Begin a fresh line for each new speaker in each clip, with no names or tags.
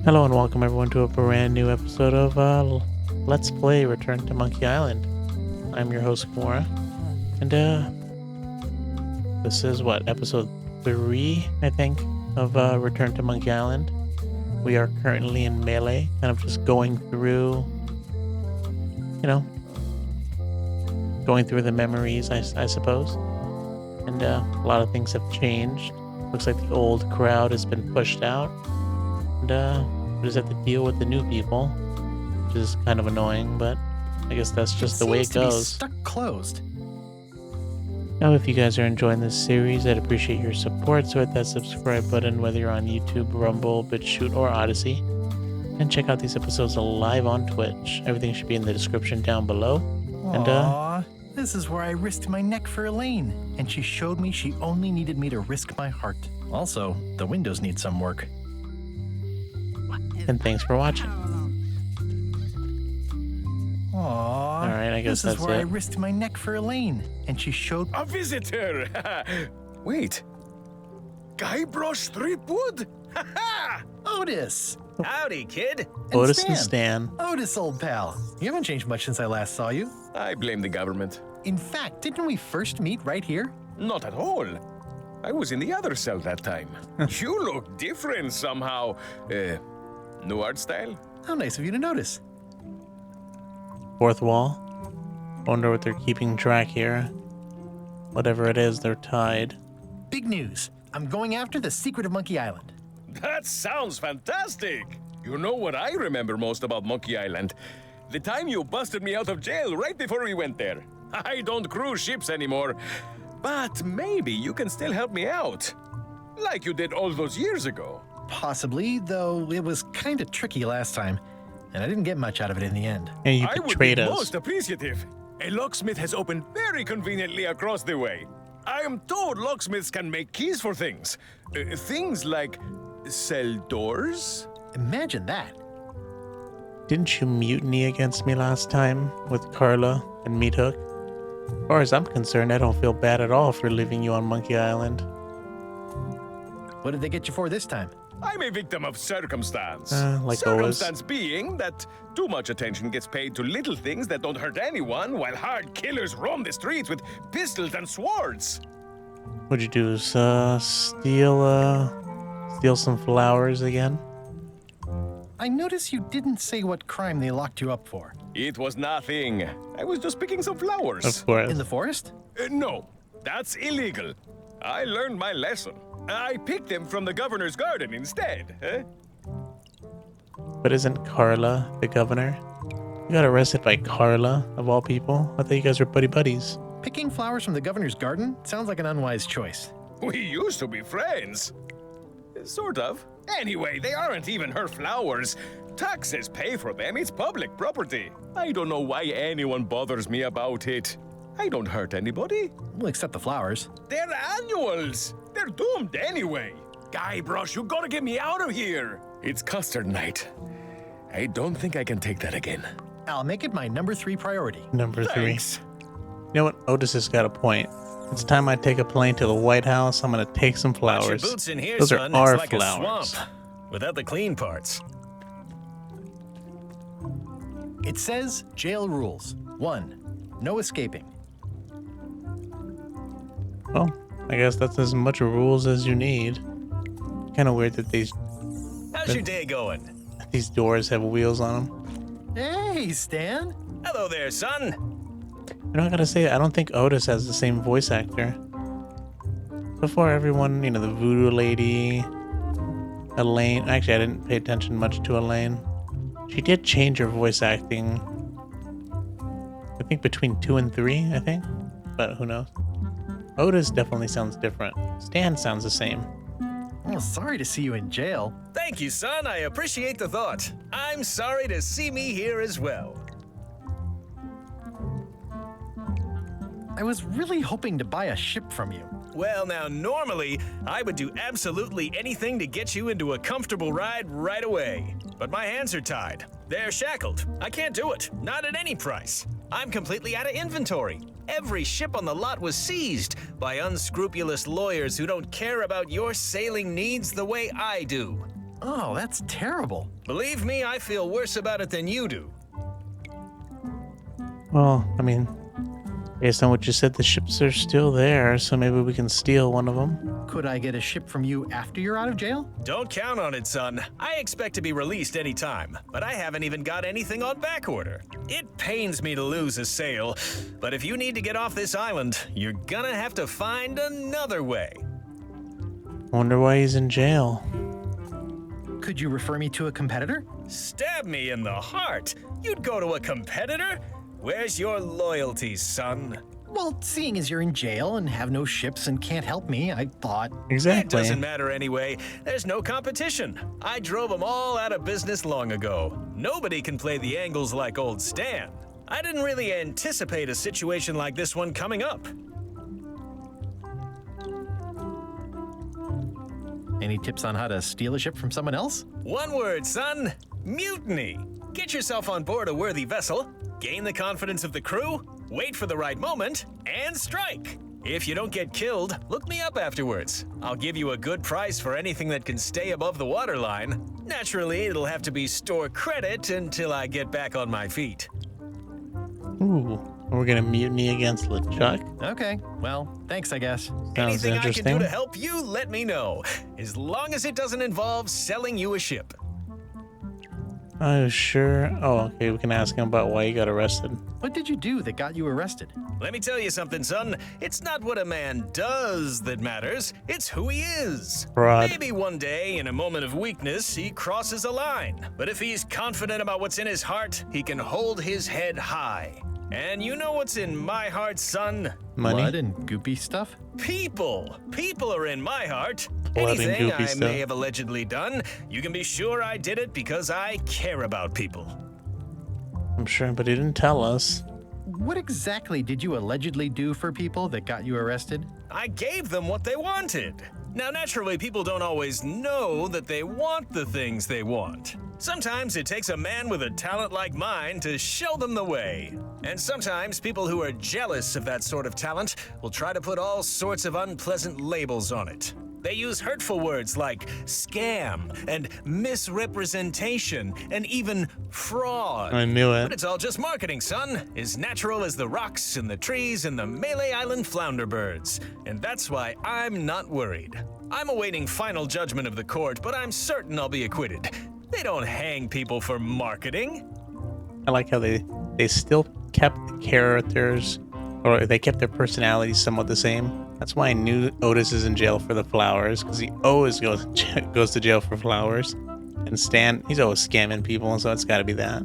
Hello and welcome everyone to a brand new episode of Let's Play Return to Monkey Island. I'm your host Kimura, and this is episode 3, I think, of Return to Monkey Island. We are currently in Melee, kind of just going through, going through the memories, I suppose. And a lot of things have changed. Looks like the old crowd has been pushed out. And we just have to deal with the new people, which is kind of annoying, but I guess that's just the way it goes.
Stuck closed.
Now, if you guys are enjoying this series, I'd appreciate your support, so hit that subscribe button whether you're on YouTube, Rumble, Bitchute, or Odysee. And check out these episodes live on Twitch. Everything should be in the description down below.
Aww, this is where I risked my neck for Elaine, and she showed me she only needed me to risk my heart. Also, the windows need some work.
And thanks for watching.
Aww.
Alright, I guess
this
that's
is where I
it.
risked my neck for Elaine, and she showed
A visitor! Wait. Guybrush Threepwood?
Otis.
Howdy, kid.
Otis and Stan.
Otis, old pal. You haven't changed much since I last saw you.
I blame the government.
In fact, didn't we first meet right here?
Not at all. I was in the other cell that time. You look different somehow. New art style?
How nice of you to notice.
Fourth wall. Wonder what they're keeping track here. Whatever it is, they're tied.
Big news. I'm going after the secret of Monkey Island.
That sounds fantastic! You know what I remember most about Monkey Island? The time you busted me out of jail right before we went there. I don't cruise ships anymore, but maybe you can still help me out. Like you did all those years ago.
Possibly, though it was kind of tricky last time, and I didn't get much out of it in the end.
And you
I would
betrayed
be
us.
most appreciative. A locksmith has opened very conveniently across the way. I am told locksmiths can make keys for things. Things like cell doors?
Imagine that.
Didn't you mutiny against me last time with Carla and Meat Hook? As far as I'm concerned, I don't feel bad at all for leaving you on Monkey Island.
What did they get you for this time?
I'm a victim of circumstance.
Like always.
Circumstance being that too much attention gets paid to little things that don't hurt anyone, while hard killers roam the streets with pistols and swords.
What'd you do? Steal some flowers again?
I notice you didn't say what crime they locked you up for.
It was nothing. I was just picking some flowers.
Of course.
In the forest?
No, that's illegal. I learned my lesson. I picked them from the governor's garden instead.
But isn't Carla the governor? You got arrested by Carla, of all people? I thought you guys were buddies.
Picking flowers from the governor's garden sounds like an unwise choice.
We used to be friends. Sort of. Anyway, they aren't even her flowers. Taxes pay for them. It's public property. I don't know why anyone bothers me about it. I don't hurt anybody.
We'll accept the flowers.
They're annuals. They're doomed anyway. Guybrush, you gotta get me out of here. It's custard night. I don't think I can take that again.
I'll make it my number 3 priority.
Number 3.
Thanks.
You know what? Otis has got a point. It's time I take a plane to the White House. I'm gonna take some
Watch your
flowers.
boots in here,
Those
son.
are our
It's like
flowers.
a swamp, without the clean parts.
It says jail rules. 1. No escaping.
Well, I guess that's as much rules as you need. Kind of weird that
How's your day going?
these doors have wheels on them.
Hey, Stan.
Hello there, son.
You know, I gotta say, I don't think Otis has the same voice actor. Before everyone, the voodoo lady, Elaine. Actually, I didn't pay attention much to Elaine. She did change her voice acting. I think between 2 and 3, I think. But who knows? Otis definitely sounds different. Stan sounds the same.
Oh, sorry to see you in jail.
Thank you, son. I appreciate the thought. I'm sorry to see me here as well.
I was really hoping to buy a ship from you.
Well, now, normally, I would do absolutely anything to get you into a comfortable ride right away. But my hands are tied. They're shackled. I can't do it. Not at any price. I'm completely out of inventory. Every ship on the lot was seized by unscrupulous lawyers who don't care about your sailing needs the way I do.
Oh, that's terrible.
Believe me, I feel worse about it than you do.
Well, I mean, based on what you said, the ships are still there, so maybe we can steal one of them.
Could I get a ship from you after you're out of jail?
Don't count on it, son. I expect to be released anytime, but I haven't even got anything on back order. It pains me to lose a sale, but if you need to get off this island, you're gonna have to find another way.
Wonder why he's in jail.
Could you refer me to a competitor?
Stab me in the heart. You'd go to a competitor? Where's your loyalty, son?
Well, seeing as you're in jail and have no ships and can't help me, I thought...
It
Exactly.
doesn't matter anyway. There's no competition. I drove them all out of business long ago. Nobody can play the angles like old Stan. I didn't really anticipate a situation like this one coming up.
Any tips on how to steal a ship from someone else?
One word, son. Mutiny. Get yourself on board a worthy vessel, gain the confidence of the crew, wait for the right moment, and strike. If you don't get killed, look me up afterwards. I'll give you a good price for anything that can stay above the waterline. Naturally, it'll have to be store credit until I get back on my feet.
Ooh, we're gonna mutiny against LeChuck.
Okay, well, thanks, I guess.
Sounds
Anything I can
interesting.
do to help you, let me know. As long as it doesn't involve selling you a ship.
Oh, sure. Oh, okay, we can ask him about why he got arrested.
What did you do that got you arrested?
Let me tell you something, son. It's not what a man does that matters. It's who he is.
Fraud.
Maybe one day, in a moment of weakness, he crosses a line. But if he's confident about what's in his heart, he can hold his head high. And you know what's in my heart, son?
Money?
Blood and goopy stuff?
People. People are in my heart.
Blood and
Anything
goopy
I
stuff.
may have allegedly done, you can be sure I did it because I care about people.
I'm sure, but he didn't tell us.
What exactly did you allegedly do for people that got you arrested?
I gave them what they wanted. Now, naturally, people don't always know that they want the things they want. Sometimes it takes a man with a talent like mine to show them the way. And sometimes people who are jealous of that sort of talent will try to put all sorts of unpleasant labels on it. They use hurtful words like scam and misrepresentation and even fraud.
I knew
But
it.
it's all just marketing, son. As natural as the rocks and the trees and the Malay Island flounder birds. And that's why I'm not worried. I'm awaiting final judgment of the court, but I'm certain I'll be acquitted. They don't hang people for marketing.
I like how they still kept the characters, or they kept their personalities somewhat the same. That's why I knew Otis is in jail for the flowers, because he always goes to jail for flowers. And Stan, he's always scamming people, and so it's got to be that.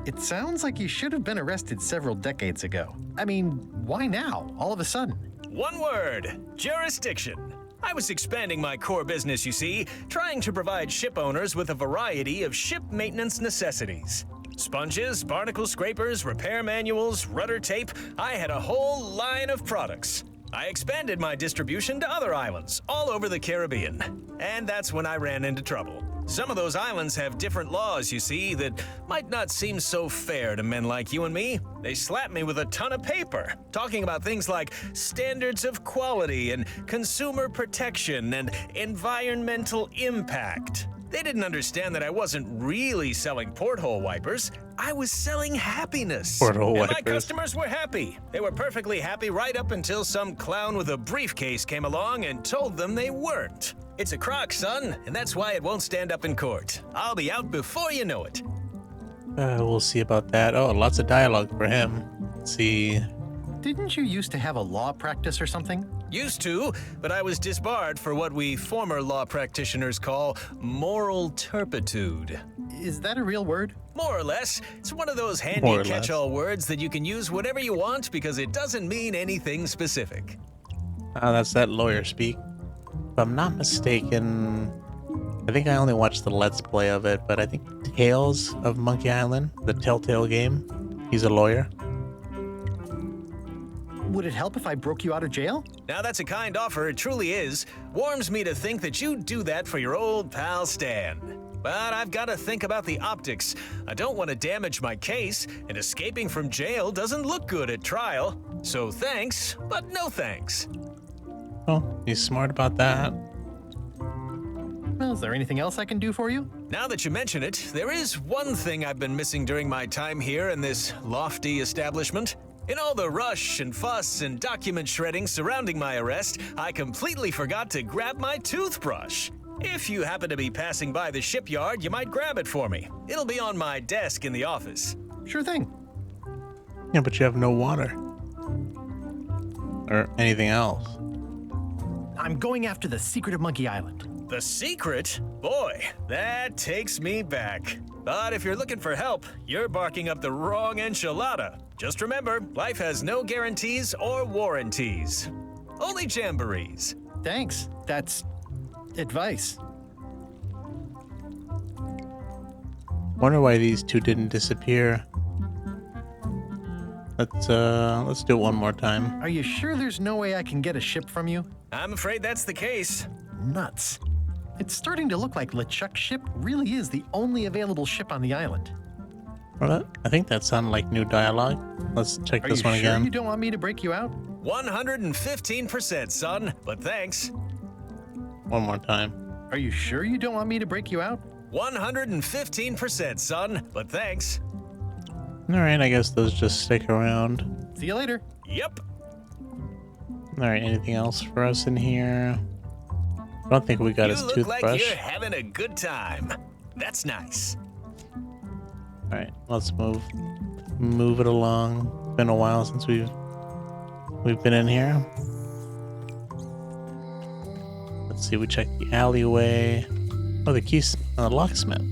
It sounds like you should have been arrested several decades ago. I mean, why now, all of a sudden?
One word, jurisdiction. I was expanding my core business, you see, trying to provide ship owners with a variety of ship maintenance necessities. Sponges, barnacle scrapers, repair manuals, rudder tape. I had a whole line of products. I expanded my distribution to other islands all over the Caribbean. And that's when I ran into trouble. Some of those islands have different laws, you see, that might not seem so fair to men like you and me. They slapped me with a ton of paper, talking about things like standards of quality and consumer protection and environmental impact. They didn't understand that I wasn't really selling porthole wipers. I was selling happiness.
Porthole
and my
wipers.
customers were happy. They were perfectly happy right up until some clown with a briefcase came along and told them they weren't. It's a crock, son, and that's why it won't stand up in court. I'll be out before you know it.
We'll see about that. Oh, lots of dialogue for him. Let's see.
Didn't you used to have a law practice or something?
Used to, but I was disbarred for what we former law practitioners call moral turpitude.
Is that a real word?
More or less. It's one of those
More
handy
or less.
catch-all words that you can use whenever you want because it doesn't mean anything specific.
That's that lawyer speak. If I'm not mistaken, I think I only watched the Let's Play of it, but I think Tales of Monkey Island, the Telltale game, he's a lawyer.
Would it help if I broke you out of jail?
Now that's a kind offer, it truly is. Warms me to think that you'd do that for your old pal Stan. But I've got to think about the optics. I don't want to damage my case, and escaping from jail doesn't look good at trial. So thanks, but no thanks.
Oh, he's smart about that.
Well, is there anything else I can do for you?
Now that you mention it, there is one thing I've been missing during my time here in this lofty establishment. In all the rush and fuss and document shredding surrounding my arrest, I completely forgot to grab my toothbrush. If you happen to be passing by the shipyard, you might grab it for me. It'll be on my desk in the office.
Sure thing.
Yeah, but you have no water. Or anything else.
I'm going after the secret of Monkey Island.
The secret? Boy, that takes me back. But if you're looking for help, you're barking up the wrong enchilada. Just remember, life has no guarantees or warranties. Only jamborees.
Thanks. That's advice.
Wonder why these two didn't disappear. Let's do it one more time.
Are you sure there's no way I can get a ship from you?
I'm afraid that's the case.
Nuts. It's starting to look like LeChuck's ship really is the only available ship on the island.
Well, I think that sounded like new dialogue. Let's check
Are
this
you
one
sure
again.
you don't want me to break you out?
115%, son, but thanks.
One more time.
Are you sure you don't want me to break you out?
115%, son, but thanks.
Alright, I guess those just stick around.
See you later.
Yep.
Alright, anything else for us in here? I don't think we got his
You look
toothbrush.
like you're having a good time. That's nice.
Alright, let's move it along. It's been a while since we've been in here. Let's see, we checked the alleyway. Oh, the keys, the locksmith.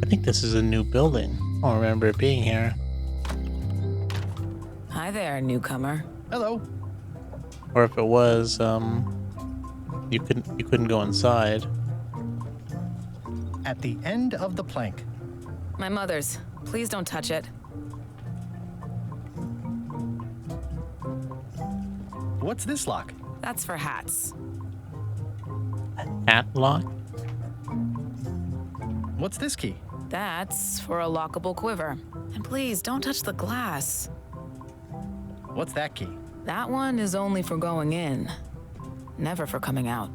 I think this is a new building. I don't remember it being here.
Hi there, newcomer.
Hello.
Or if it was, you couldn't go inside.
At the end of the plank.
My mother's. Please don't touch it.
What's this lock?
That's for hats.
Hat lock?
What's this key?
That's for a lockable quiver. And please, don't touch the glass.
What's that key?
That one is only for going in, never for coming out.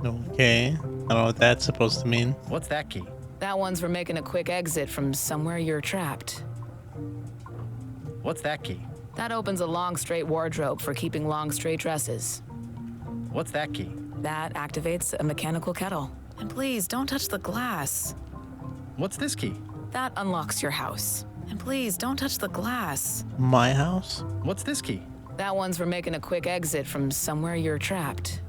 Okay. I don't know what that's supposed to mean.
What's that key?
That one's for making a quick exit from somewhere you're trapped.
What's that key?
That opens a long, straight wardrobe for keeping long, straight dresses.
What's that key?
That activates a mechanical kettle. And please, don't touch the glass.
What's this key?
That unlocks your house. And please, don't touch the glass.
My house?
What's this key?
That one's for making a quick exit from somewhere you're trapped.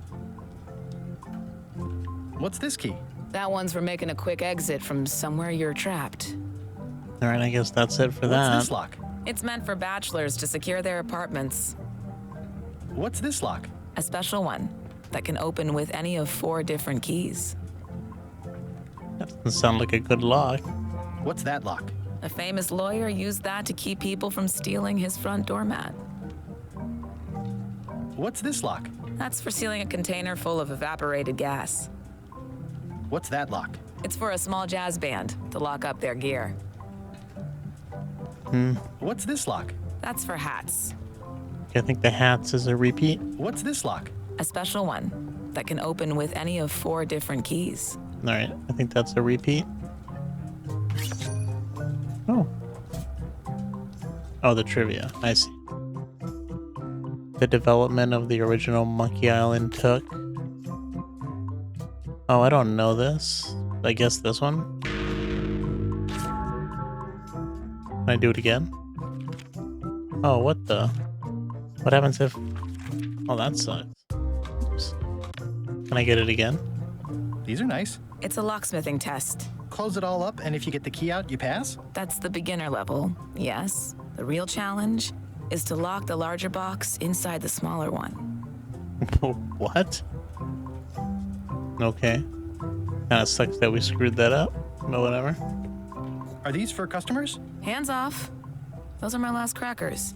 What's this key?
That one's for making a quick exit from somewhere you're trapped.
Alright, I guess that's it for
What's
that.
this lock?
It's meant for bachelors to secure their apartments.
What's this lock?
A special one that can open with any of 4 different keys.
That doesn't sound like a good lock.
What's that lock?
A famous lawyer used that to keep people from stealing his front doormat.
What's this lock?
That's for sealing a container full of evaporated gas.
What's that lock?
It's for a small jazz band to lock up their gear.
What's this lock?
That's for hats.
I think the hats is a repeat.
What's this lock?
A special one that can open with any of 4 different keys.
Alright, I think that's a repeat. Oh. Oh, the trivia. I see. The development of the original Monkey Island took. Oh, I don't know this. I guess this one? Can I do it again? Oh, what the? What happens if... Oh, that sucks. Oops. Can I get it again?
These are nice.
It's a locksmithing test.
Close it all up, and if you get the key out, you pass?
That's the beginner level, yes. The real challenge is to lock the larger box inside the smaller one.
What? Okay. Kinda sucks that we screwed that up, but whatever.
Are these for customers?
Hands off. Those are my last crackers.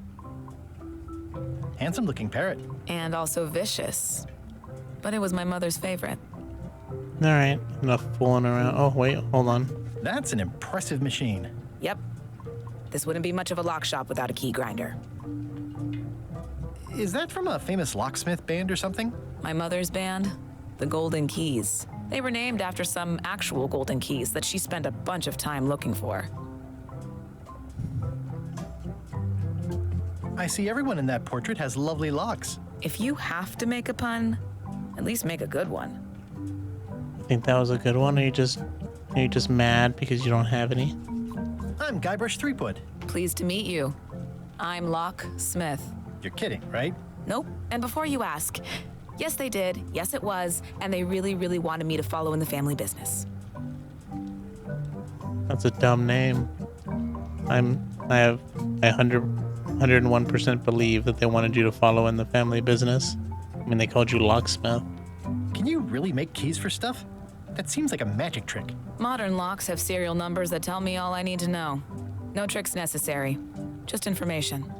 Handsome looking parrot.
And also vicious. But it was my mother's favorite.
Alright, enough fooling around. Oh, wait, hold on.
That's an impressive machine.
Yep. This wouldn't be much of a lock shop without a key grinder.
Is that from a famous locksmith band or something?
My mother's band, the Golden Keys. They were named after some actual golden keys that she spent a bunch of time looking for.
I see everyone in that portrait has lovely locks.
If you have to make a pun, at least make a good one.
Think that was a good one, or are you just mad because you don't have any?
I'm Guybrush Threepwood.
Pleased to meet you. I'm Locke Smith.
You're kidding, right?
Nope. And before you ask, yes, they did. Yes, it was. And they really, really wanted me to follow in the family business.
That's a dumb name. I 101% believe that they wanted you to follow in the family business. I mean, they called you locksmith.
Can you really make keys for stuff? That seems like a magic trick.
Modern locks have serial numbers that tell me all I need to know. No tricks necessary. Just information.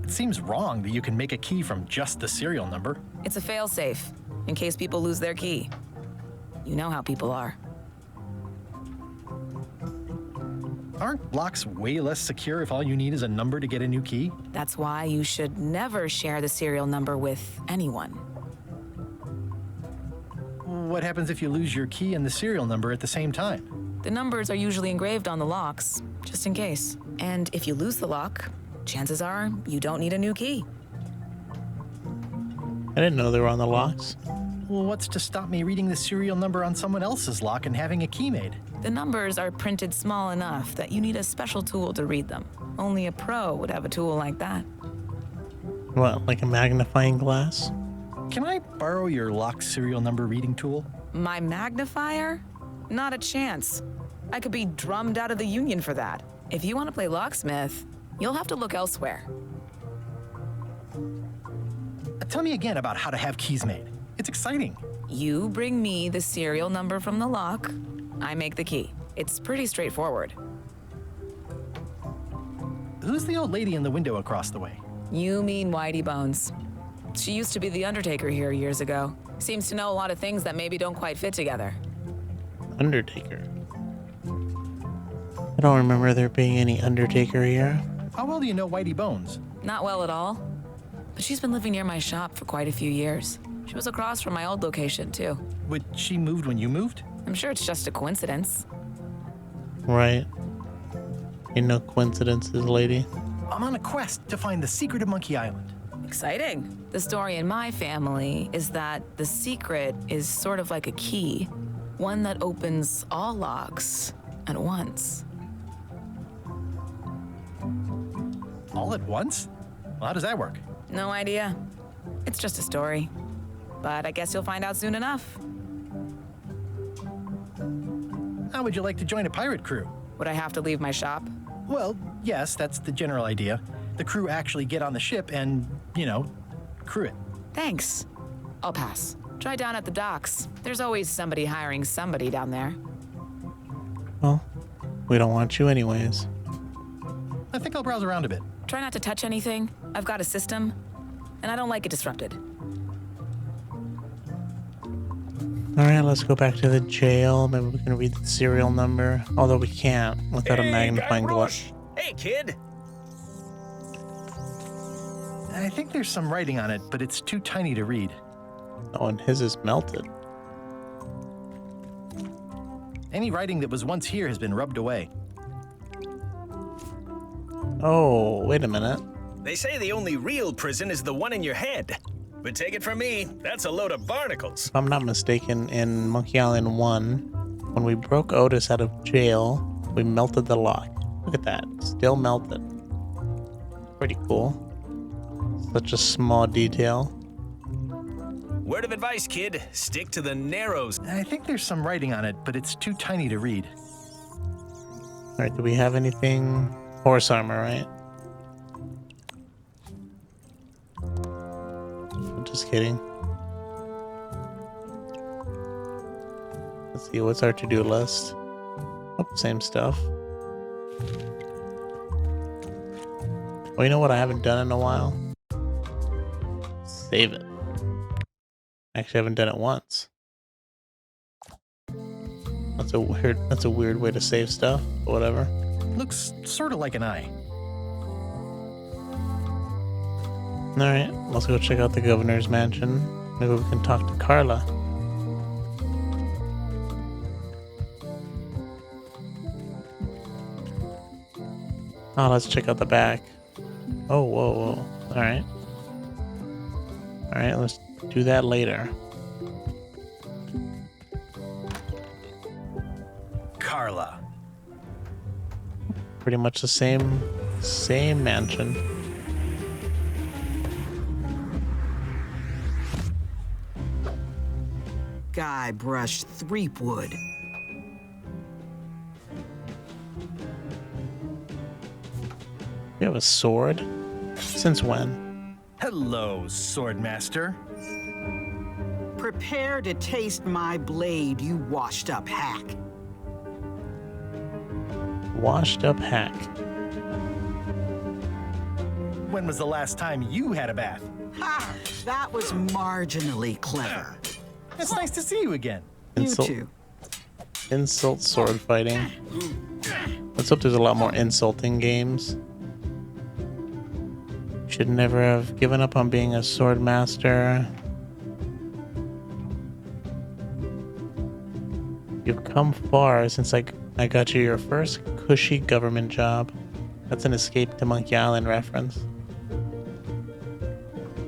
It seems wrong that you can make a key from just the serial number.
It's a failsafe, in case people lose their key. You know how people are.
Aren't locks way less secure if all you need is a number to get a new key?
That's why you should never share the serial number with anyone.
What happens if you lose your key and the serial number at the same time?
The numbers are usually engraved on the locks, just in case. And if you lose the lock, chances are you don't need a new key.
I didn't know they were on the locks.
Well, what's to stop me reading the serial number on someone else's lock and having a key made?
The numbers are printed small enough that you need a special tool to read them. Only a pro would have a tool like that.
What, like a magnifying glass?
Can I borrow your lock serial number reading tool?
My magnifier? Not a chance. I could be drummed out of the union for that. If you want to play locksmith, you'll have to look elsewhere.
Tell me again about how to have keys made. It's exciting.
You bring me the serial number from the lock, I make the key. It's pretty straightforward.
Who's the old lady in the window across the way?
You mean Whitey Bones. She used to be the Undertaker here years ago. Seems to know a lot of things that maybe don't quite fit together.
Undertaker. I don't remember there being any Undertaker here.
How well do you know Whitey Bones?
Not well at all. But she's been living near my shop for quite a few years. She was across from my old location, too.
Would she moved when you moved?
I'm sure it's just a coincidence.
Right. Ain't no coincidences, lady.
I'm on a quest to find the secret of Monkey Island.
Exciting. The story in my family is that the secret is sort of like a key, one that opens all locks at once.
All at once? Well, how does that work?
No idea. It's just a story. But I guess you'll find out soon enough.
How would you like to join a pirate crew?
Would I have to leave my shop?
Well, yes, that's the general idea. The crew actually get on the ship and, crew it.
Thanks. I'll pass. Try down at the docks. There's always somebody hiring somebody down there.
Well, we don't want you anyways.
I think I'll browse around a bit.
Try not to touch anything. I've got a system, and I don't like it disrupted.
Alright, let's go back to the jail. Maybe we can read the serial number. Although we can't without a magnifying glass.
Hey, kid.
I think there's some writing on it, but it's too tiny to read.
Oh, and his is melted.
Any writing that was once here has been rubbed away.
Oh, wait a minute.
They say the only real prison is the one in your head. But take it from me, that's a load of barnacles.
If I'm not mistaken, in Monkey Island 1, when we broke Otis out of jail, we melted the lock. Look at that. Still melted. Pretty cool. Such a small detail.
Word of advice, kid. Stick to the narrows.
I think there's some writing on it, but it's too tiny to read.
Alright, do we have anything? Horse armor, right? I'm just kidding. Let's see, what's our to-do list? Oh, same stuff. Well, you know what I haven't done in a while? Save it. Actually, I haven't done it once. That's a weird way to save stuff, but whatever.
Looks sort of like an eye.
Alright, let's go check out the governor's mansion. Maybe we can talk to Carla. Oh, let's check out the back. Oh, whoa, whoa. Alright. Alright, let's do that later.
Carla.
Pretty much the same mansion.
Guy brushed Threepwood.
You have a sword? Since when?
Hello, Swordmaster.
Prepare to taste my blade, you washed-up hack.
Washed up hack.
When was the last time you had a bath?
Ha! That was marginally clever.
It's nice to see you again.
Insult,
You two.
insult sword fighting. Let's hope there's a lot more insulting games. Should never have given up on being a sword master. You've come far since I got you your first cushy government job. That's an Escape to Monkey Island reference.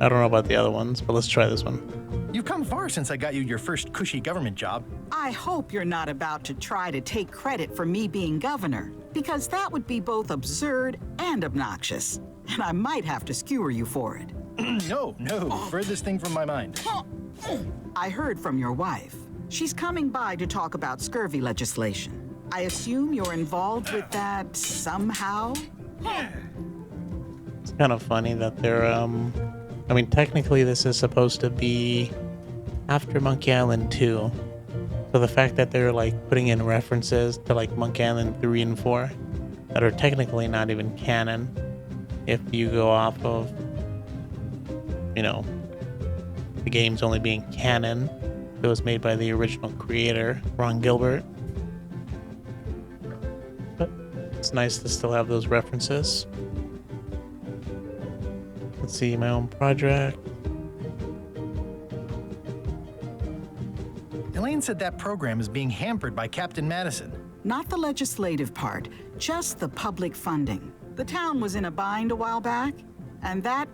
I don't know about the other ones, but let's try this one.
You've come far since I got you your first cushy government job.
I hope you're not about to try to take credit for me being governor, because that would be both absurd and obnoxious, and I might have to skewer you for it.
No, furthest thing from my mind.
I heard from your wife. She's coming by to talk about scurvy legislation. I assume you're involved with that somehow?
It's kind of funny that they're, I mean, technically this is supposed to be after Monkey Island 2. So the fact that they're, like, putting in references to, like, Monkey Island 3 and 4 that are technically not even canon if you go off of, you know, the games only being canon. It was made by the original creator, Ron Gilbert. But it's nice to still have those references. Let's see, my own project.
Elaine said that program is being hampered by Captain Madison.
Not the legislative part, just the public funding. The town was in a bind a while back, and that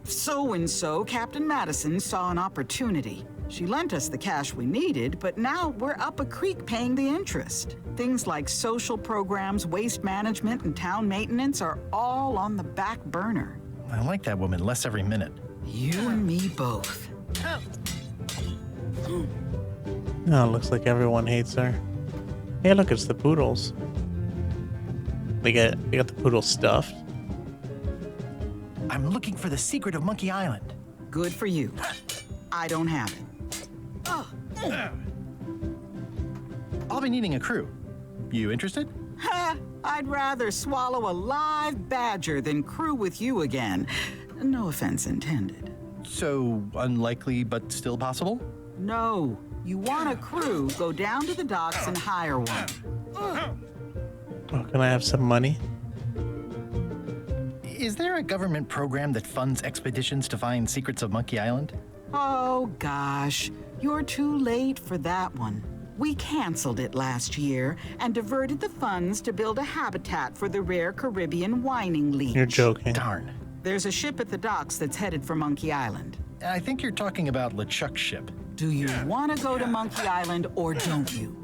so-and-so, Captain Madison, saw an opportunity. She lent us the cash we needed, but now we're up a creek paying the interest. Things like social programs, waste management, and town maintenance are all on the back burner.
I like that woman less every minute.
You and me both.
Oh, looks like everyone hates her. Hey, look, it's the poodles. They got the poodle stuffed.
I'm looking for the secret of Monkey Island.
Good for you. I don't have it.
I'll be needing a crew. You interested?
Ha! I'd rather swallow a live badger than crew with you again. No offense intended.
So unlikely, but still possible?
No. You want a crew, go down to the docks and hire one.
Oh, can I have some money?
Is there a government program that funds expeditions to find secrets of Monkey Island?
Oh, gosh. You're too late for that one. We canceled it last year and diverted the funds to build a habitat for the rare Caribbean whining leech.
You're joking.
Darn.
There's a ship at the docks that's headed for Monkey Island.
I think you're talking about LeChuck's ship.
Do you want to go to Monkey Island or don't you?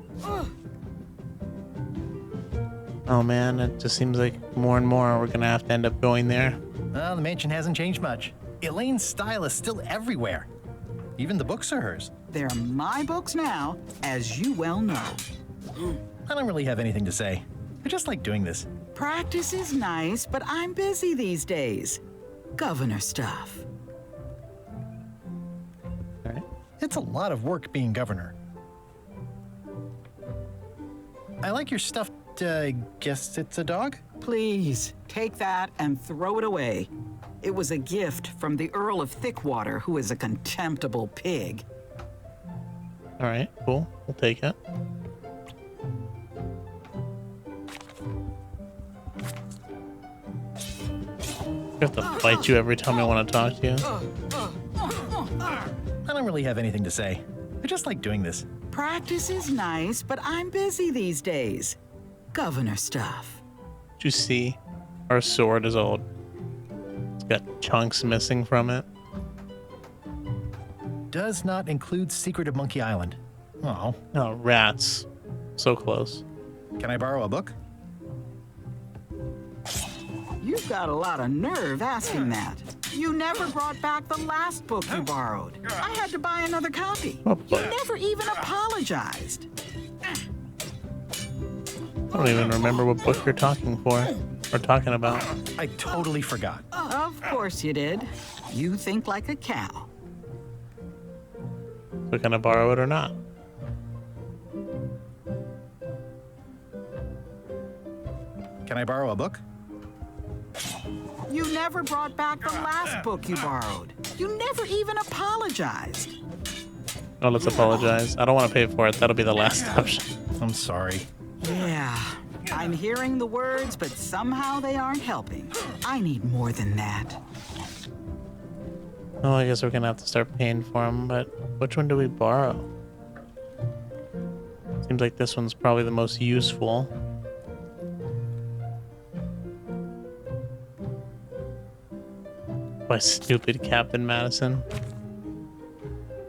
Oh man, it just seems like more and more we're gonna have to end up going there.
Well, the mansion hasn't changed much. Elaine's style is still everywhere. Even the books are hers.
They're my books now, as you well know.
I don't really have anything to say. I just like doing this.
Practice is nice, but I'm busy these days. Governor stuff.
All right.
It's a lot of work being governor. I like your stuffed, guess it's a dog?
Please, take that and throw it away. It was a gift from the Earl of Thickwater, who is a contemptible pig.
All right, cool. We'll take it. I have to fight you every time I want to talk to you.
I don't really have anything to say. I just like doing this.
Practice is nice, but I'm busy these days. Governor stuff.
Did you see? Our sword is old. It's got chunks missing from it.
Does not include Secret of Monkey Island. Oh,
Oh, rats. So close.
can I borrow a book?
You've got a lot of nerve asking that. You never brought back the last book you borrowed. I had to buy another copy.
What
You
book?
never even apologized.
I don't even remember what book you're talking about.
I totally forgot.
Of course you did. You think like a cow.
So can I borrow it or not?
Can I borrow a book?
You never brought back the last book you borrowed. You never even apologized.
Oh, let's apologize. I don't want to pay for it. That'll be the last option.
I'm sorry.
Yeah, I'm hearing the words, but somehow they aren't helping. I need more than that.
Oh, I guess we're gonna have to start paying for them, but which one do we borrow? Seems like this one's probably the most useful. By stupid Captain Madison.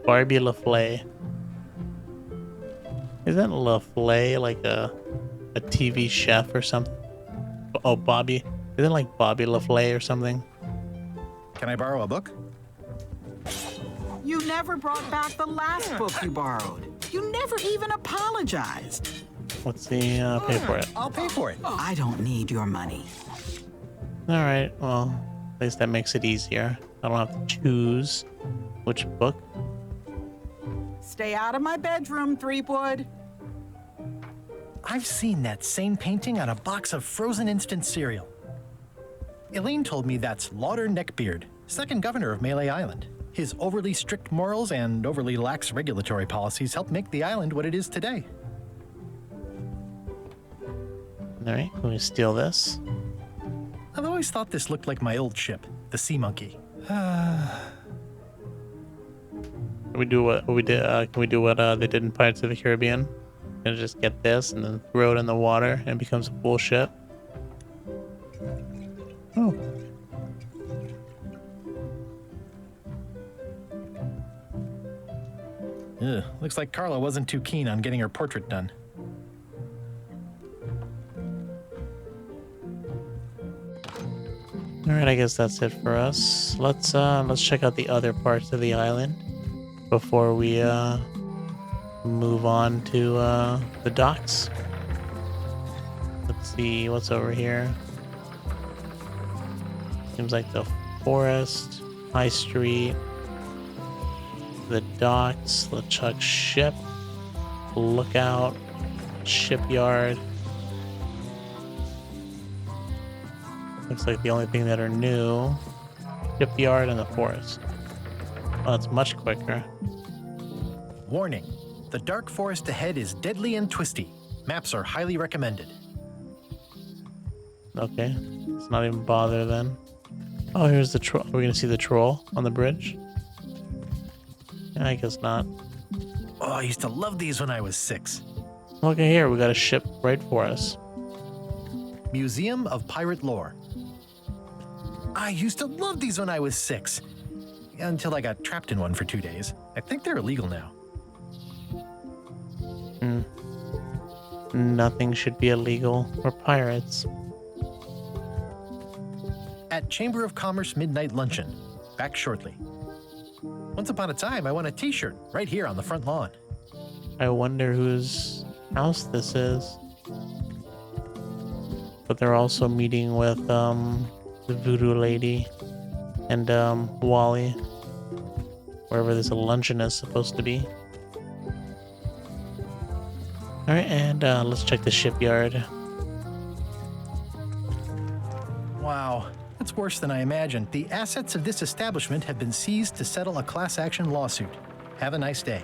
Barbie LaFleur. Isn't LaFleur like a TV chef or something? Oh, Bobby. Isn't it like Bobby LaFleur or something?
Can I borrow a book?
You never brought back the last book you borrowed. You never even apologized.
Let's see, pay for it.
I'll pay for it.
I don't need your money.
Alright, well, at least that makes it easier. I don't have to choose which book.
Stay out of my bedroom, Threepwood.
I've seen that same painting on a box of frozen instant cereal. Elaine told me that's Lauder Neckbeard, second governor of Melee Island. His overly strict morals and overly lax regulatory policies helped make the island what it is today.
Alright, can we steal this?
I've always thought this looked like my old ship, the Sea Monkey.
Can we do what we did? Can we do what they did in Pirates of the Caribbean? And just get this and then throw it in the water and it becomes a full ship. Oh.
Ugh, looks like Carla wasn't too keen on getting her portrait done.
All right, I guess that's it for us. Let's check out the other parts of the island before we move on to the docks. Let's see what's over here. Seems like the forest, High Street, the docks, LeChuck ship, lookout, shipyard. Looks like the only thing that are new, shipyard and the forest. Well, it's much quicker.
Warning, the dark forest ahead is deadly and twisty. Maps are highly recommended.
Okay, let's not even bother then. Oh, here's the troll. Are we gonna see the troll on the bridge? Yeah, I guess not.
Oh, I used to love these when I was 6.
Look at here, we got a ship right for us.
Museum of Pirate Lore. I used to love these when I was 6. Until I got trapped in one for 2 days. I think they're illegal now.
Nothing should be illegal. We're pirates.
At Chamber of Commerce Midnight Luncheon. Back shortly. Once upon a time, I won a t-shirt right here on the front lawn.
I wonder whose house this is. But they're also meeting with the voodoo lady and Wally, wherever this luncheon is supposed to be. All right, and let's check the shipyard.
Wow, that's worse than I imagined. The assets of this establishment have been seized to settle a class action lawsuit. Have a nice day.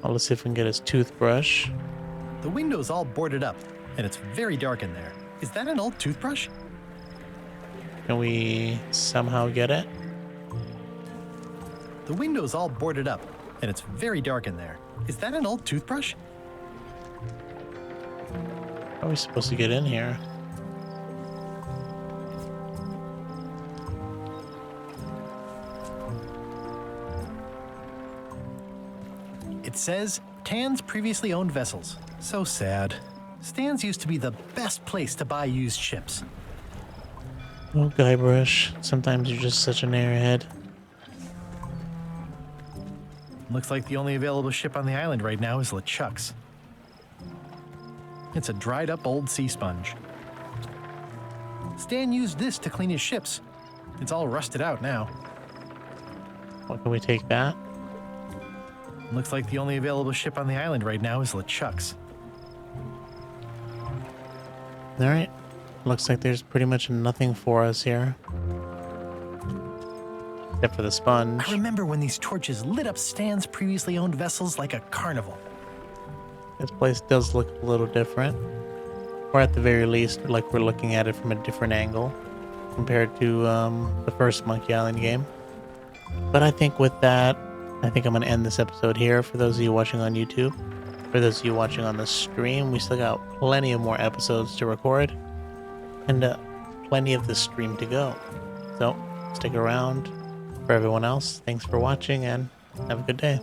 Well, let's see if we can get his toothbrush.
The window's all boarded up, and it's very dark in there. Is that an old toothbrush?
Can we somehow get it?
The window's all boarded up, and it's very dark in there. Is that an old toothbrush?
How are we supposed to get in here?
It says, Tan's previously owned vessels. So sad. Stan's used to be the best place to buy used ships.
Oh, Guybrush. Sometimes you're just such an airhead.
Looks like the only available ship on the island right now is LeChuck's. It's a dried up old sea sponge. Stan used this to clean his ships. It's all rusted out now.
What, can we take that?
Looks like the only available ship on the island right now is LeChuck's.
Alright. Looks like there's pretty much nothing for us here. Except for the sponge.
I remember when these torches lit up Stan's previously owned vessels like a carnival.
This place does look a little different. Or at the very least, like we're looking at it from a different angle compared to the first Monkey Island game. But I think with that, I think I'm going to end this episode here. For those of you watching on YouTube, for those of you watching on the stream, we still got plenty of more episodes to record and plenty of the stream to go. So stick around. For everyone else, thanks for watching and have a good day.